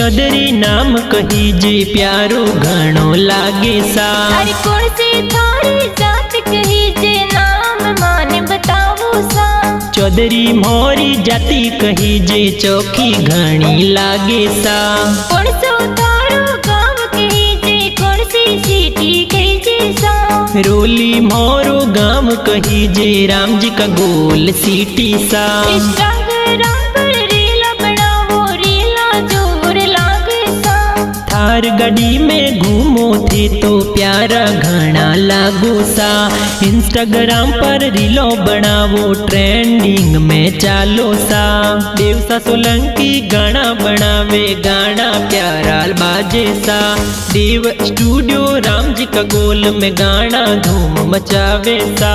चौधरी नाम कही जे प्यारो घणो लागे सा। अरे कौन सी थारी जात कही जे नाम माने बतावो सा। चौधरी मोरी जाति कही जे चौकी घणी लागे सा। कौन सो थारो गाँव कही जे कौन सी सिटी कही जे सा। रोली मोरो गाम कही जे राम जी का गोल सिटी सा। इंस्टाग्राम पर रीला बनावो रीला जोर लागे सा। थार गाड़ी में घूमो थे तो प्यारा घना लागो सा। इंस्टाग्राम पर रीलो बनावो ट्रेंडिंग में चालो सा। देवसा सोलंकी गाना बनावे गाना प्यारा बाजे सा। देव स्टूडियो राम जी का गोल में गाना धूम मचावे सा।